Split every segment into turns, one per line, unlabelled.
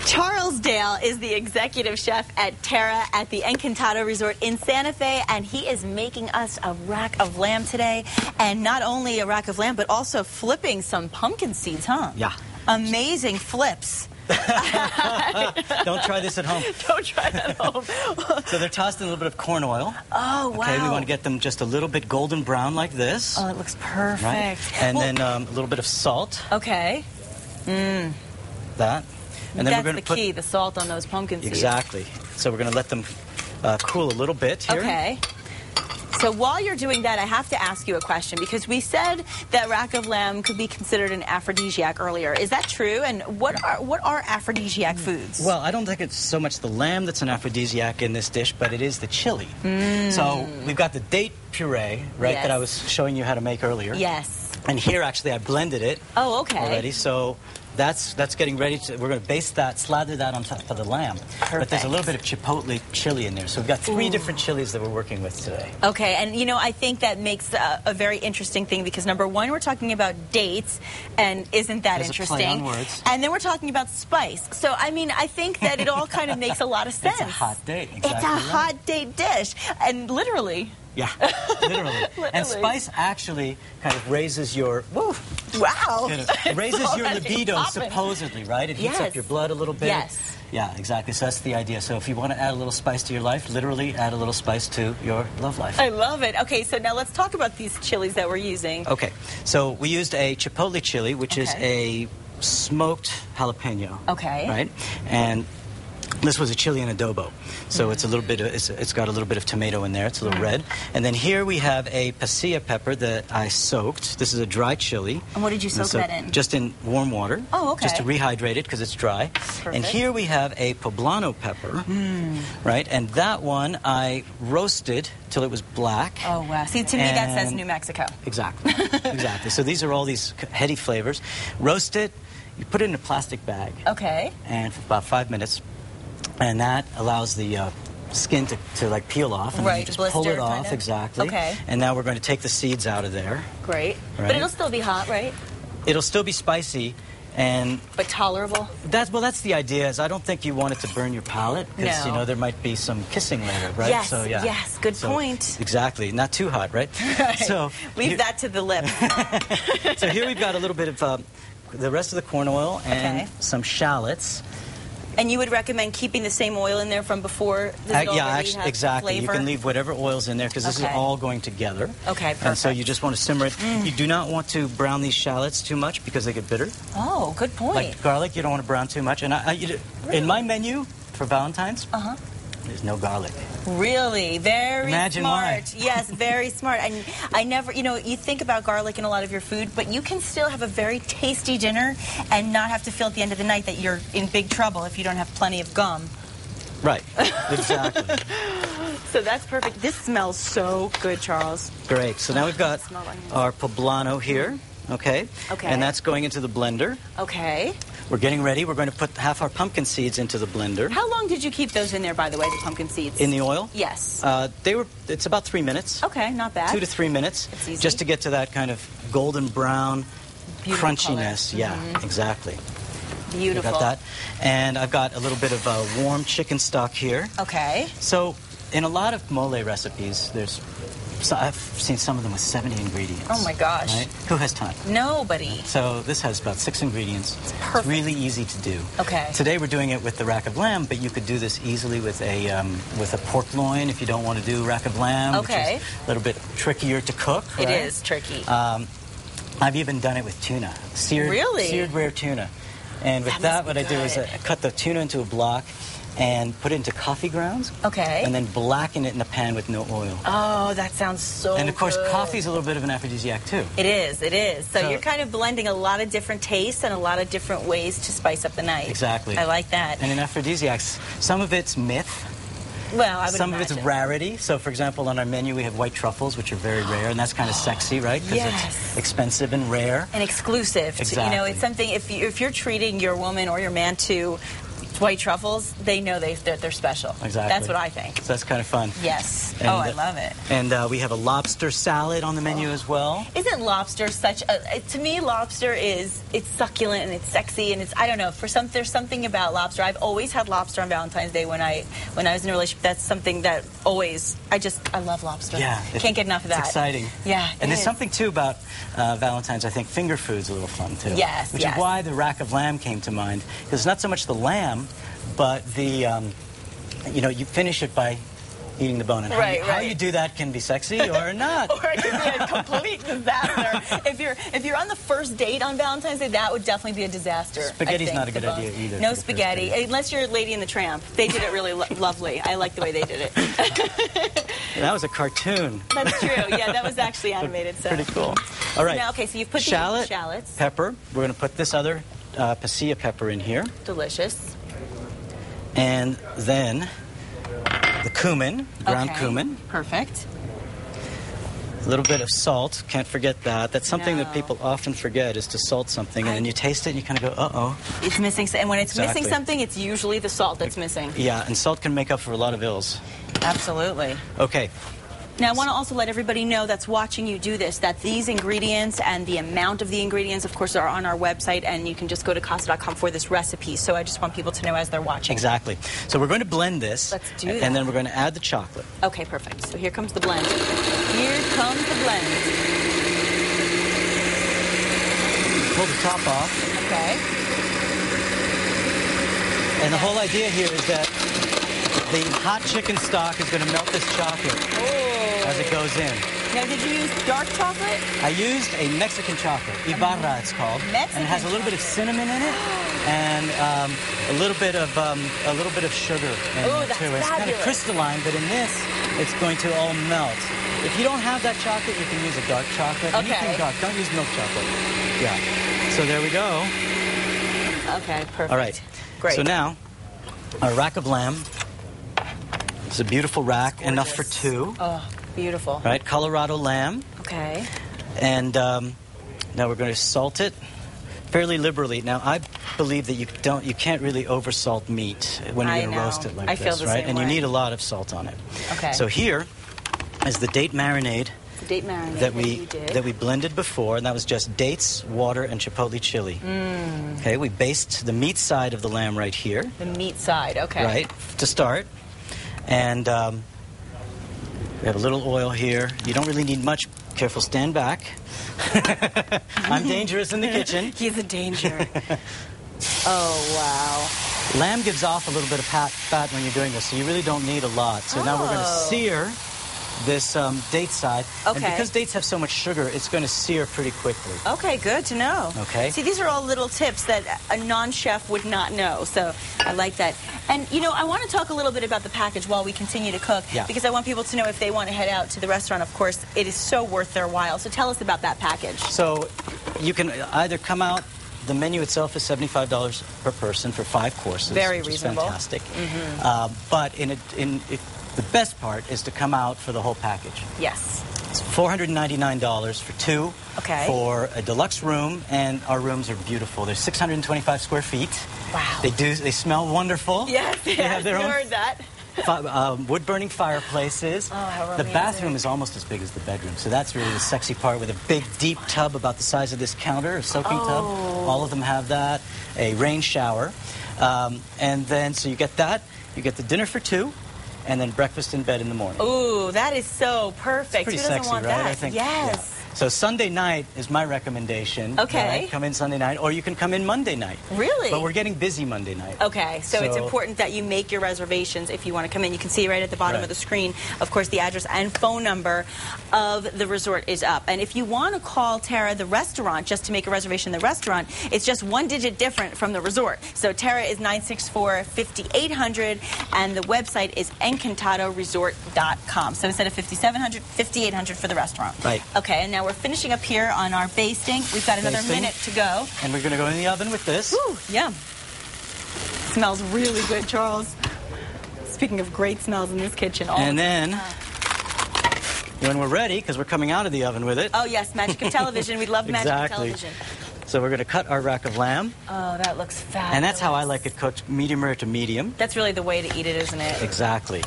Charles Dale is the executive chef at Terra at the Encantado Resort in Santa Fe, and he is making us a rack of lamb today. And not only a rack of lamb, but also flipping some pumpkin seeds, huh?
Yeah.
Amazing flips.
Don't try this at home.
Don't try that at home.
So they're tossed in a little bit of corn oil.
Oh, wow.
Okay, we want to get them just a little bit golden brown like this.
Oh, it looks perfect.
Right? And then a little bit of salt.
Okay.
That. And then
That's
we're going to
the key, the salt on those pumpkin seeds.
Exactly. So we're going to let them cool a little bit here.
Okay. So while you're doing that, I have to ask you a question, because we said that rack of lamb could be considered an aphrodisiac earlier. Is that true? And what are aphrodisiac foods?
Well, I don't think it's so much the lamb that's an aphrodisiac in this dish, but it is the chili. So we've got the date puree, right,
Yes.
that I was showing you how to make earlier.
Yes.
And here, actually, I blended it.
Oh, okay.
Already. So that's getting ready to, we're going to baste that, slather that on top of the lamb.
Perfect.
But there's a little bit of chipotle chili in there. So we've got three different chilies that we're working with today.
Okay, and you know, I think that makes a very interesting thing, because number one, we're talking about dates, and isn't that
There's
interesting?
a play on words.
And then we're talking about spice. So, I mean, I think that it all kind of makes a lot of sense.
It's a hot date. Exactly
It's a hot date dish, and literally.
Yeah, literally. And spice actually kind of raises your,
Wow.
it raises your
already
libido,
popping.
supposedly, right? It heats
Yes.
up your blood a little bit.
Yes.
Yeah, exactly. So that's the idea. So if you want to add a little spice to your life, literally add a little spice to your love life.
I love it. Okay, so now let's talk about these chilies that we're using.
Okay, so we used a chipotle chili, which is a smoked jalapeno.
Okay.
Right? And this was a chili and adobo. So it's a little bit of, it's got a little bit of tomato in there. It's a little red. And then here we have a pasilla pepper that I soaked. This is a dry chili.
And what did you soak that in?
Just in warm water.
Oh, okay.
Just to rehydrate it because it's dry.
Perfect.
And here we have a poblano pepper. Right? And that one I roasted till it was black.
Oh, wow. See, to me, that says New Mexico.
Exactly. Exactly. So these are all these heady flavors. Roast it. You put it in a plastic bag.
Okay.
And for about 5 minutes. And that allows the skin to like peel off, and then you just pull it off. Exactly.
Okay.
And now we're going to take the seeds out of there.
Great.
Right.
But it'll still be hot, right?
It'll still be spicy, and
But tolerable?
that's the idea. Is I don't think you want it to burn your palate, because
No.
you know there might be some kissing later, right?
Yes.
So yeah.
Yes. Good point.
Exactly. Not too hot, right?
Right.
So
leave that to the lips.
So here we've got a little bit of the rest of the corn oil and some shallots.
And you would recommend keeping the same oil in there from before?
Yeah, actually, exactly.
Flavor?
You can leave whatever oil's in there, because this is all going together.
Okay, perfect.
And so you just want to simmer it. You do not want to brown these shallots too much because they get bitter.
Oh, good point.
Like garlic, you don't want to brown too much. And in my menu for Valentine's, there's no garlic.
Really? Very
Imagine
smart.
why.
Yes, very smart. And I never, you think about garlic in a lot of your food, but you can still have a very tasty dinner and not have to feel at the end of the night that you're in big trouble if you don't have plenty of gum.
Right, exactly.
So that's perfect. This smells so good, Charles.
Great. So now we've got our poblano here, okay?
Okay.
And that's going into the blender.
Okay.
We're getting ready. We're going to put half our pumpkin seeds into the blender.
How long did you keep those in there, by the way, the pumpkin seeds?
In the oil?
Yes.
It's about 3 minutes.
Okay, not bad.
2 to 3 minutes.
It's easy.
Just to get to that kind of golden brown
Beautiful
crunchiness.
color.
Yeah, exactly.
Beautiful.
Got that. And I've got a little bit of warm chicken stock here.
Okay.
So in a lot of mole recipes, I've seen some of them with 70 ingredients.
Oh my gosh.
Right? Who has time?
Nobody.
So this has about 6 ingredients. It's
perfect.
really easy to do.
Okay.
Today we're doing it with the rack of lamb, but you could do this easily with a pork loin if you don't want to do rack of lamb,
Okay.
which is a little bit trickier to cook.
It
right?
is tricky.
I've even done it with tuna. Seared rare tuna. And with that what I do is I cut the tuna into a block and put it into coffee grounds.
Okay.
And then blacken it in the pan with no oil.
Oh, that sounds so
And of course,
good.
coffee's a little bit of an aphrodisiac too.
It is, it is. So
So-
you're kind of blending a lot of different tastes and a lot of different ways to spice up the night.
Exactly.
I like that.
And in aphrodisiacs, some of it's myth.
Well, I would
Some
imagine.
of it's rarity. So, for example, on our menu, we have white truffles, which are very rare, and that's kind of sexy, right? Because it's expensive and rare.
And exclusive.
Exactly.
It's something, if you're treating your woman or your man to white truffles, they know they're special.
Exactly.
That's what I think.
So that's kind of fun.
Yes.
And,
I love it.
And we have a lobster salad on the menu as well.
Isn't lobster such a... To me, lobster it's succulent and it's sexy and it's... I don't know. There's something about lobster. I've always had lobster on Valentine's Day when I was in a relationship. That's something that always... I love lobster.
Yeah.
Can't get enough of that.
It's exciting.
Yeah,
and there's something, too, about Valentine's. I think finger food's a little fun, too.
Yes,
Which is why the rack of lamb came to mind. Because it's not so much the lamb, but the, you finish it by eating the bone. And how you do that can be sexy or not.
Or it can be a complete disaster. If you're on the first date on Valentine's Day, that would definitely be a disaster.
Spaghetti's not a good idea either.
No spaghetti, unless you're Lady and the Tramp. They did it really lovely. I like the way they did it.
That was a cartoon.
That's true. Yeah, that was actually animated. So.
Pretty cool. All right.
Now, okay, so you've put the shallots.
Pepper. We're going to put this other pasilla pepper in here.
Delicious.
And then the cumin, ground cumin.
Perfect.
A little bit of salt. Can't forget that. That's something that people often forget, is to salt something. And then you taste it and you kind of go, uh-oh.
It's missing. And when it's missing something, it's usually the salt that's missing.
Yeah, and salt can make up for a lot of ills.
Absolutely.
Okay.
Now, I want to also let everybody know that's watching you do this, that these ingredients and the amount of the ingredients, of course, are on our website, and you can just go to casa.com for this recipe. So I just want people to know as they're watching.
Exactly. So we're going to blend this.
Let's do that.
And then we're going to add the chocolate.
Okay, perfect. So here comes the blend. Here comes the blend.
Pull the top off.
Okay.
And the whole idea here is that the hot chicken stock is going to melt this chocolate as it goes in.
Now, did you use dark chocolate?
I used a Mexican chocolate, Ibarra it's called, and it has a little bit of cinnamon in it, and a little bit of sugar in it too. It's kind of crystalline, but in this, it's going to all melt. If you don't have that chocolate, you can use a dark chocolate.
Okay.
Anything dark. Don't use milk chocolate. Yeah. So there we go.
Okay, perfect.
All right.
Great.
So now, our rack of lamb. It's a beautiful rack, enough for two.
Oh, beautiful.
Right, Colorado lamb.
Okay.
And now we're going to salt it fairly liberally. Now, I believe that you can't really over salt meat when you're going to roast it like this,
feel the
right?
same
And
way.
you need a lot of salt on it.
Okay.
So here is the date marinade.
The date marinade
that we blended before, and that was just dates, water, and chipotle chili. Okay, we basted the meat side of the lamb right here.
The meat side, okay.
Right, to start. And we have a little oil here. You don't really need much. Careful, stand back. I'm dangerous in the kitchen.
He's a danger. Oh, wow.
Lamb gives off a little bit of fat when you're doing this, so you really don't need a lot. So now we're going to sear this date side.
Okay.
And because dates have so much sugar, it's going to sear pretty quickly.
Okay, good to know.
Okay.
See, these are all little tips that a non-chef would not know, so I like that. And, I want to talk a little bit about the package while we continue to cook, because I want people to know if they want to head out to the restaurant, of course, it is so worth their while. So tell us about that package.
So you can either come out. The menu itself is $75 per person for 5 courses.
Very
which
reasonable.
Is fantastic. But the best part is to come out for the whole package.
Yes.
It's $499 for 2 for a deluxe room, and our rooms are beautiful. They're 625 square feet.
Wow.
They smell wonderful.
Yes,
they have their own
heard that.
wood-burning fireplaces.
Oh, how romantic.
The bathroom is almost as big as the bedroom, so that's really the sexy part, with a big, deep tub about the size of this counter, a soaking tub. All of them have that. A rain shower. And then, so you get that. You get the dinner for 2. And then breakfast in bed in the morning.
Ooh, that is so perfect.
It's pretty
Who doesn't
sexy,
want
right?
that?
I think.
Yes.
Yeah. So Sunday night is my recommendation.
Okay.
Right? Come in Sunday night, or you can come in Monday night.
Really?
But we're getting busy Monday night.
Okay, so it's important that you make your reservations if you want to come in. You can see right at the bottom of the screen, of course, the address and phone number of the resort is up. And if you want to call Terra, the restaurant, just to make a reservation in the restaurant, it's just 1 digit different from the resort. So Terra is 964-5800, and the website is EncantadoResort.com. So instead of 5700, 5800 for the restaurant.
Right.
Okay, and now we're finishing up here on our basting. We've got another minute to go.
And we're going to go in the oven with this.
Woo, yum. Smells really good, Charles. Speaking of great smells in this kitchen.
And then, when we're ready, because we're coming out of the oven with it.
Oh, yes, magic of television. We love magic of television.
So we're going to cut our rack of lamb.
Oh, that looks fabulous.
And that's how I like it cooked, medium rare to medium.
That's really the way to eat it, isn't it?
Exactly.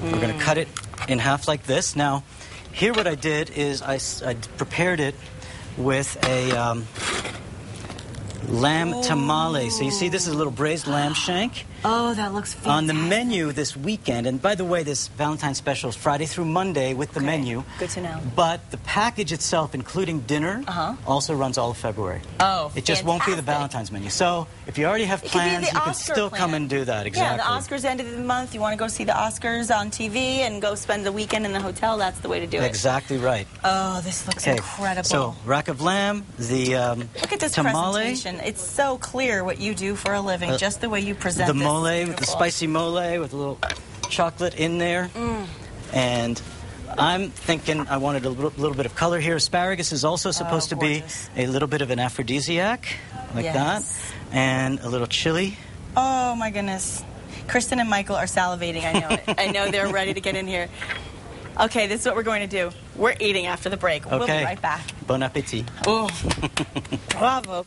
We're going to cut it in half like this. Now, here what I did is I prepared it with a lamb tamale. So you see this is a little braised lamb shank.
Oh, that looks fantastic.
On the menu this weekend, and by the way, this Valentine special is Friday through Monday with the menu.
Good to know.
But the package itself, including dinner, also runs all of February.
Oh,
it just won't be the Valentine's menu. So if you already have plans, you can still come and do that. Exactly.
Yeah, the Oscars end of the month. You want to go see the Oscars on TV and go spend the weekend in the hotel, that's the way to do it.
Exactly right.
Oh, this looks incredible.
So, rack of lamb, the
look at this
tamale.
presentation. It's so clear what you do for a living, just the way you present
the
this.
Mole, with the spicy mole with a little chocolate in there. And I'm thinking I wanted a little bit of color here. Asparagus is also supposed to be a little bit of an aphrodisiac, like that. And a little chili.
Oh, my goodness. Kristen and Michael are salivating, I know it. I know they're ready to get in here. Okay, this is what we're going to do. We're eating after the break. We'll be right back.
Bon appetit.
Oh, bravo.